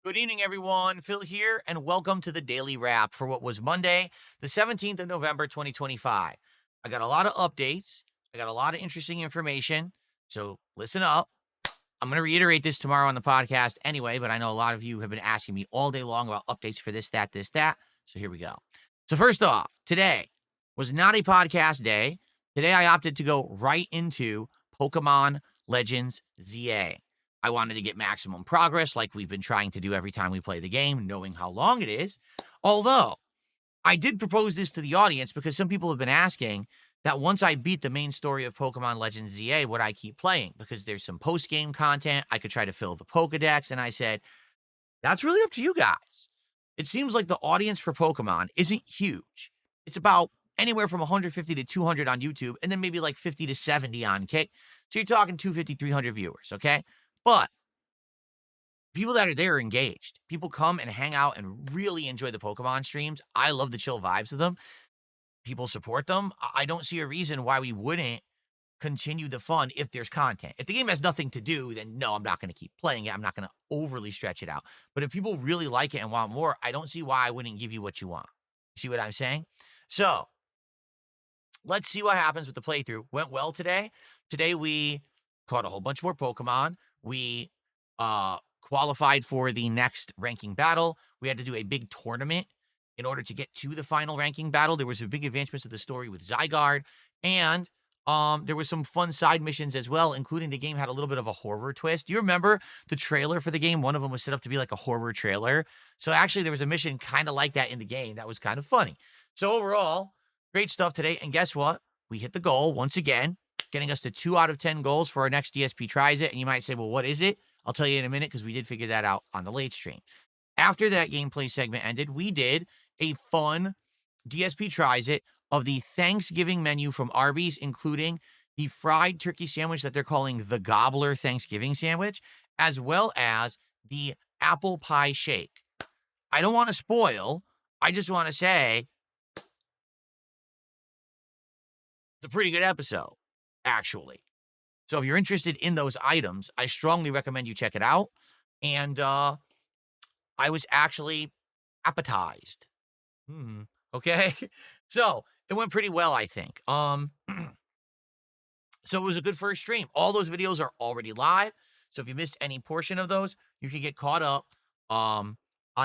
Good evening, everyone. Phil here, and welcome to the Daily Wrap for what was Monday, the 17th of November, 2025. I got a lot of updates. I got a lot of interesting information. So listen up. I'm going to reiterate this tomorrow on the podcast anyway, but I know a lot of you have been asking me all day long about updates for this, that, this, that. So here we go. So, first off, today was not a podcast day. Today, I opted to go right into Pokemon Legends ZA. I wanted to get maximum progress like we've been trying to do every time we play the game, knowing how long it is. Although, I did propose this to the audience because some people have been asking that once I beat the main story of Pokemon Legends ZA, would I keep playing? Because there's some post-game content. I could try to fill the Pokedex. And I said, that's really up to you guys. It seems like the audience for Pokemon isn't huge. It's about anywhere from 150 to 200 on YouTube, and then maybe like 50 to 70 on Kick. So you're talking 250, 300 viewers, okay? But people that are there are engaged. People come and hang out and really enjoy the Pokemon streams. I love the chill vibes of them. People support them. I don't see a reason why we wouldn't continue the fun if there's content. If the game has nothing to do, then no, I'm not going to keep playing it. I'm not going to overly stretch it out. But if people really like it and want more, I don't see why I wouldn't give you what you want. See what I'm saying? So let's see what happens with the playthrough. Went well today. Today we caught a whole bunch more Pokemon. We qualified for the next ranking battle. We had to do a big tournament in order to get to the final ranking battle. There was a big advancements of the story with Zygarde, and there was some fun side missions as well, including the game had a little bit of a horror twist. Do you remember the trailer for the game? One of them was set up to be like a horror trailer. So actually, there was a mission kind of like that in the game. That was kind of funny. So overall, great stuff today. And guess what? We hit the goal once again, getting us to 2 out of 10 goals for our next DSP Tries It. And you might say, well, what is it? I'll tell you in a minute because we did figure that out on the late stream. After that gameplay segment ended, we did a fun DSP Tries It of the Thanksgiving menu from Arby's, including the fried turkey sandwich that they're calling the Gobbler Thanksgiving sandwich, as well as the apple pie shake. I don't want to spoil. I just want to say it's a pretty good episode, actually. So if you're interested in those items, I strongly recommend you check it out. And I was actually appetized. Okay. So it went pretty well, I think. So it was a good first stream. All those videos are already live. So if you missed any portion of those, you can get caught up on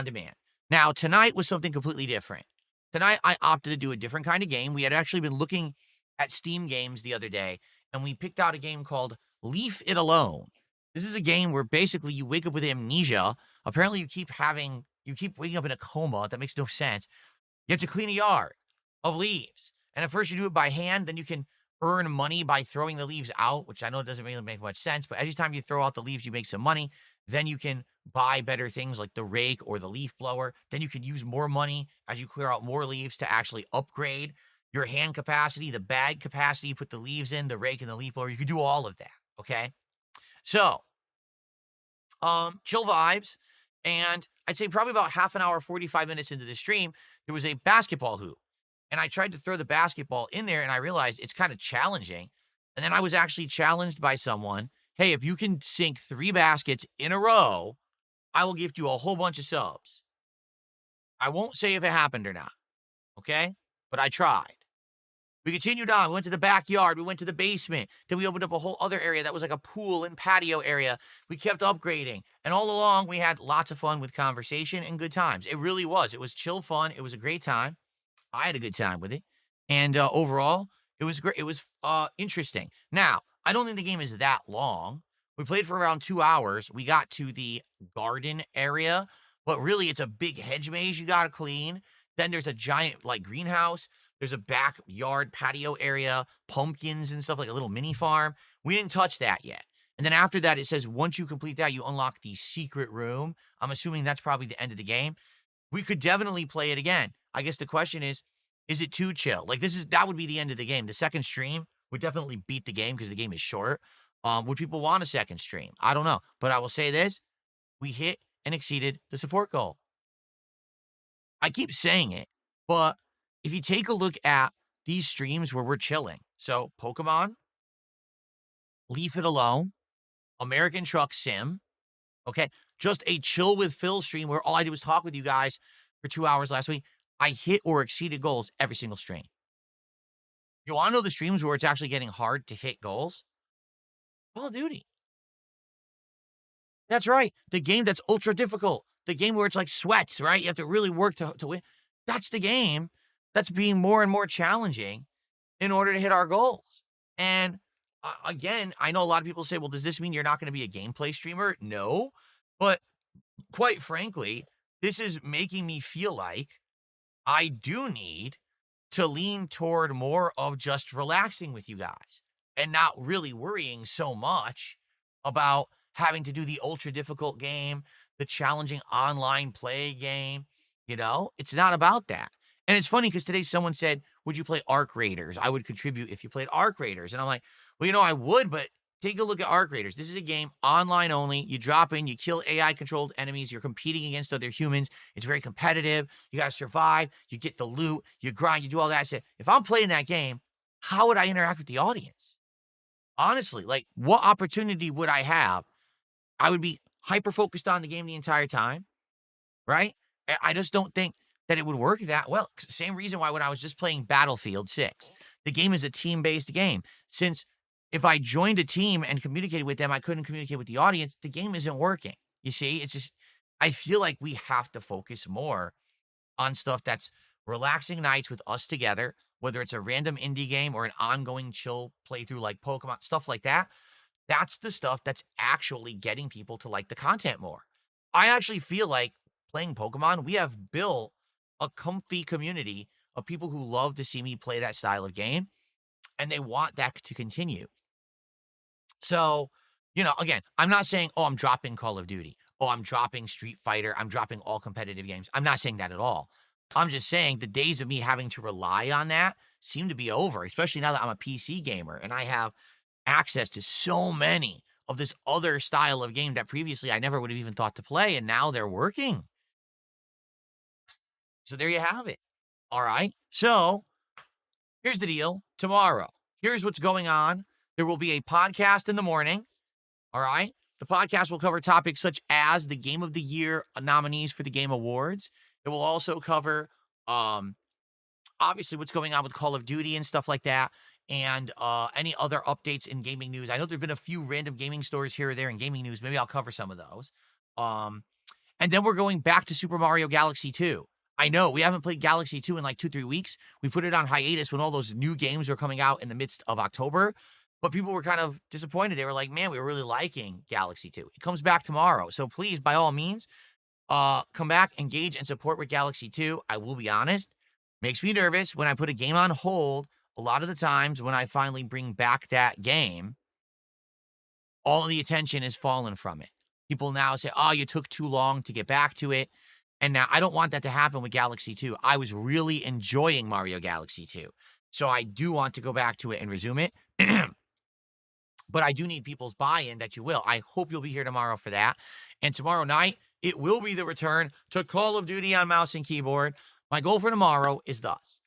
demand. Now, tonight was something completely different. Tonight, I opted to do a different kind of game. We had actually been looking at Steam games the other day, and we picked out a game called Leave It Alone. This is a game where basically you wake up with amnesia. Apparently, you keep waking up in a coma. That makes no sense. You have to clean a yard of leaves. And at first you do it by hand, then you can earn money by throwing the leaves out, which I know doesn't really make much sense, but every time you throw out the leaves, you make some money. Then you can buy better things like the rake or the leaf blower. Then you can use more money as you clear out more leaves to actually upgrade your hand capacity, the bag capacity you put the leaves in, the rake and the leaf blower. You can do all of that, okay? So, chill vibes. And I'd say probably about half an hour, 45 minutes into the stream, there was a basketball hoop. And I tried to throw the basketball in there and I realized it's kind of challenging. And then I was actually challenged by someone. Hey, if you can sink 3 baskets in a row, I will gift you a whole bunch of subs. I won't say if it happened or not. Okay. But I tried. We continued on. We went to the backyard. We went to the basement. Then we opened up a whole other area that was like a pool and patio area. We kept upgrading. And all along, we had lots of fun with conversation and good times. It really was. It was chill fun. It was a great time. I had a good time with it. And overall, it was great. It was interesting. Now, I don't think the game is that long. We played for around 2 hours. We got to the garden area, but really it's a big hedge maze you got to clean. Then there's a giant like greenhouse. There's a backyard patio area, pumpkins and stuff like a little mini farm. We didn't touch that yet. And then after that, it says once you complete that, you unlock the secret room. I'm assuming that's probably the end of the game. We could definitely play it again. I guess the question is it too chill? Like that would be the end of the game. The second stream would definitely beat the game because the game is short. Would people want a second stream? I don't know. But I will say this, we hit and exceeded the support goal. I keep saying it, but if you take a look at these streams where we're chilling, so Pokemon, Leave It Alone, American Truck Sim, Okay. Just a chill with Phil stream where all I did was talk with you guys for 2 hours last week. I hit or exceeded goals every single stream. You want to know the streams where it's actually getting hard to hit goals? Call of Duty. That's right. The game that's ultra difficult. The game where it's like sweats, right? You have to really work to win. That's the game that's being more and more challenging in order to hit our goals. And again, I know a lot of people say, well, does this mean you're not going to be a gameplay streamer? No. But quite frankly, this is making me feel like I do need to lean toward more of just relaxing with you guys and not really worrying so much about having to do the ultra difficult game, the challenging online play game. It's not about that. And it's funny because today someone said, would you play Arc Raiders? I would contribute if you played Arc Raiders. And I'm like, well, I would, but take a look at Arc Raiders. This is a game online only. You drop in, you kill AI controlled enemies. You're competing against other humans. It's very competitive. You got to survive. You get the loot. You grind. You do all that. I said, if I'm playing that game, how would I interact with the audience? Honestly, like, what opportunity would I have? I would be hyper focused on the game the entire time, right? I just don't think that it would work that well. Same reason why when I was just playing Battlefield 6, the game is a team-based game. Since if I joined a team and communicated with them, I couldn't communicate with the audience, the game isn't working. You see, it's just, I feel like we have to focus more on stuff that's relaxing nights with us together, whether it's a random indie game or an ongoing chill playthrough like Pokemon, stuff like that. That's the stuff that's actually getting people to like the content more. I actually feel like playing Pokemon, we have built a comfy community of people who love to see me play that style of game and they want that to continue. So, again, I'm not saying, oh, I'm dropping Call of Duty. Oh, I'm dropping Street Fighter. I'm dropping all competitive games. I'm not saying that at all. I'm just saying the days of me having to rely on that seem to be over, especially now that I'm a PC gamer and I have access to so many of this other style of game that previously I never would have even thought to play, and now they're working. So there you have it. All right. So here's the deal. Tomorrow, here's what's going on. There will be a podcast in the morning. All right. The podcast will cover topics such as the Game of the Year nominees for the Game Awards. It will also cover, obviously, what's going on with Call of Duty and stuff like that, and any other updates in gaming news. I know there've been a few random gaming stories here or there in gaming news. Maybe I'll cover some of those. And then we're going back to Super Mario Galaxy 2. I know we haven't played Galaxy 2 in like 2-3 weeks. We put it on hiatus when all those new games were coming out in the midst of October. But people were kind of disappointed. They were like, man, we were really liking Galaxy 2. It comes back tomorrow. So please, by all means, come back, engage, and support with Galaxy 2. I will be honest, makes me nervous when I put a game on hold. A lot of the times when I finally bring back that game, all of the attention is fallen from it. People now say, oh, you took too long to get back to it. And now I don't want that to happen with Galaxy 2. I was really enjoying Mario Galaxy 2. So I do want to go back to it and resume it. But I do need people's buy-in that you will. I hope you'll be here tomorrow for that. And tomorrow night, it will be the return to Call of Duty on mouse and keyboard. My goal for tomorrow is thus.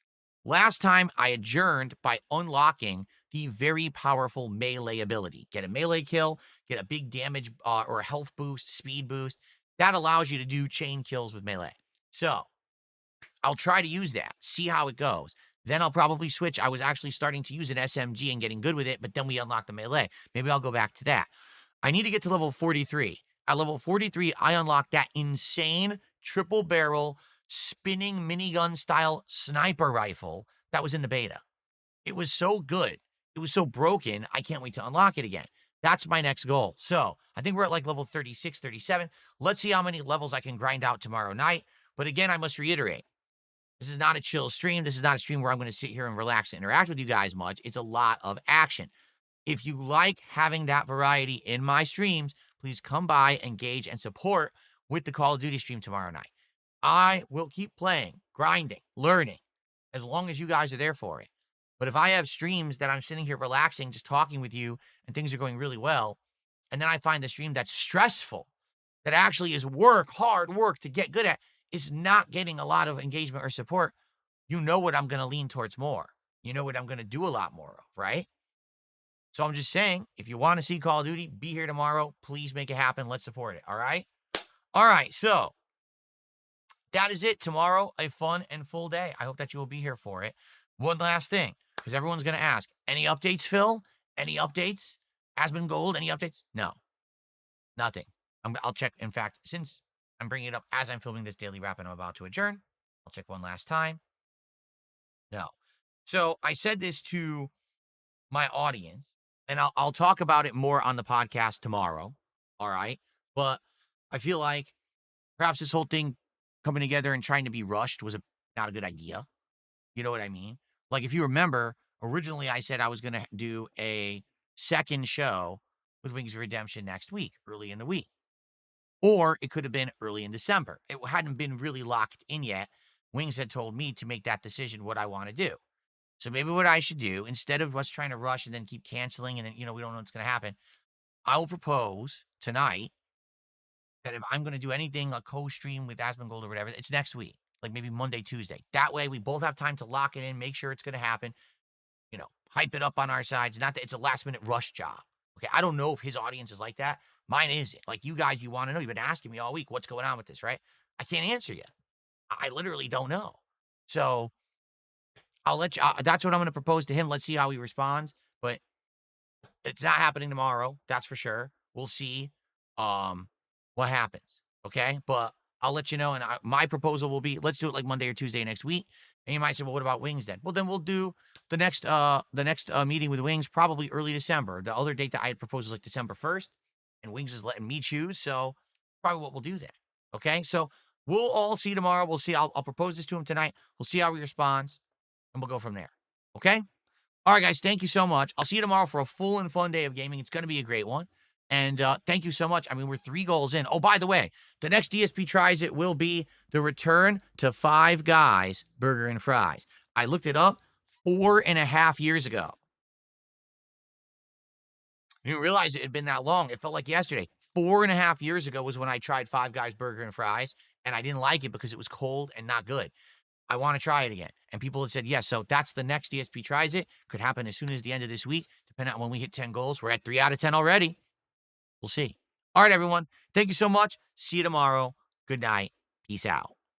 Last time, I adjourned by unlocking the very powerful melee ability. Get a melee kill, get a big damage or a health boost, speed boost. That allows you to do chain kills with melee. So, I'll try to use that, see how it goes. Then I'll probably switch. I was actually starting to use an SMG and getting good with it, but then we unlocked the melee. Maybe I'll go back to that. I need to get to level 43. At level 43, I unlocked that insane triple barrel spinning minigun style sniper rifle that was in the beta. It was so good. It was so broken. I can't wait to unlock it again. That's my next goal. So I think we're at like level 36, 37. Let's see how many levels I can grind out tomorrow night. But again, I must reiterate, this is not a chill stream. This is not a stream where I'm going to sit here and relax and interact with you guys much. It's a lot of action. If you like having that variety in my streams, please come by, engage, and support with the Call of Duty stream tomorrow night. I will keep playing, grinding, learning, as long as you guys are there for it. But if I have streams that I'm sitting here relaxing, just talking with you, and things are going really well, and then I find the stream that's stressful, that actually is work, hard work to get good at, is not getting a lot of engagement or support, you know what I'm going to lean towards more. You know what I'm going to do a lot more of, right? So I'm just saying, if you want to see Call of Duty, be here tomorrow. Please make it happen. Let's support it. All right. All right. So that is it. Tomorrow, a fun and full day. I hope that you will be here for it. One last thing, because everyone's going to ask, any updates, Phil? Any updates? Aspen Gold, any updates? No, nothing. I'll check. In fact, since I'm bringing it up as I'm filming this daily wrap and I'm about to adjourn, I'll check one last time. No. So I said this to my audience, and I'll talk about it more on the podcast tomorrow. All right. But I feel like perhaps this whole thing coming together and trying to be rushed was not a good idea. You know what I mean? Like, if you remember, originally I said I was going to do a second show with Wings of Redemption next week, early in the week. Or it could have been early in December. It hadn't been really locked in yet. Wings had told me to make that decision what I want to do. So maybe what I should do, instead of us trying to rush and then keep canceling and then, we don't know what's going to happen, I will propose tonight that if I'm going to do anything, a co-stream with Aspen Gold or whatever, it's next week, like maybe Monday, Tuesday. That way we both have time to lock it in, make sure it's going to happen, hype it up on our sides. Not that it's a last minute rush job. Okay. I don't know if his audience is like that. Mine isn't. Like you guys, you want to know. You've been asking me all week, what's going on with this, right? I can't answer you. I literally don't know. So I'll let you, that's what I'm going to propose to him. Let's see how he responds. But it's not happening tomorrow. That's for sure. We'll see what happens. Okay. But I'll let you know. And my proposal will be, let's do it like Monday or Tuesday next week. And you might say, well, what about Wings then? Well, then we'll do the next meeting with Wings probably early December. The other date that I had proposed was like December 1st, and Wings was letting me choose. So probably what we'll do then. Okay. So we'll all see tomorrow. We'll see. I'll propose this to him tonight. We'll see how he responds, and we'll go from there. Okay. All right, guys. Thank you so much. I'll see you tomorrow for a full and fun day of gaming. It's going to be a great one. And thank you so much. I mean, we're 3 goals in. Oh, by the way, the next DSP Tries It will be the return to Five Guys Burger and Fries. I looked it up 4.5 years ago. I didn't realize it had been that long. It felt like yesterday. 4.5 years ago was when I tried Five Guys Burger and Fries, and I didn't like it because it was cold and not good. I want to try it again. And people had said, yes. So that's the next DSP Tries It. Could happen as soon as the end of this week, depending on when we hit 10 goals. We're at 3 out of 10 already. We'll see. All right, everyone. Thank you so much. See you tomorrow. Good night. Peace out.